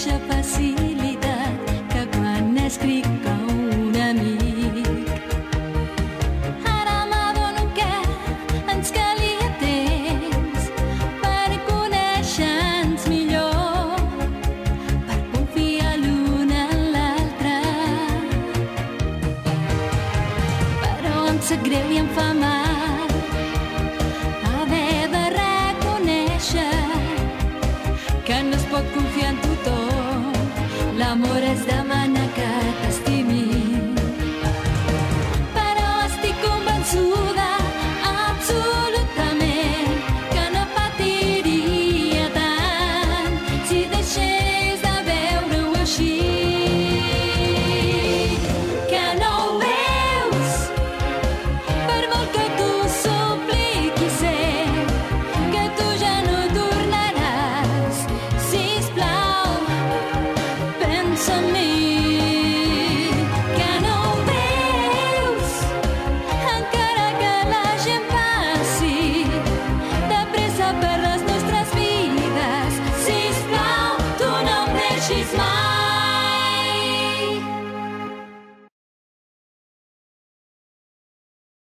mateixa facilitat que quan escric a un amic. Ara m'adono que ens calia temps per conèixer-nos millor, per confiar l'un en l'altre. Però em sap greu i em fa mal haver de reconèixer que no es pot confiar en tothom. L'amor és demanar que t'estimi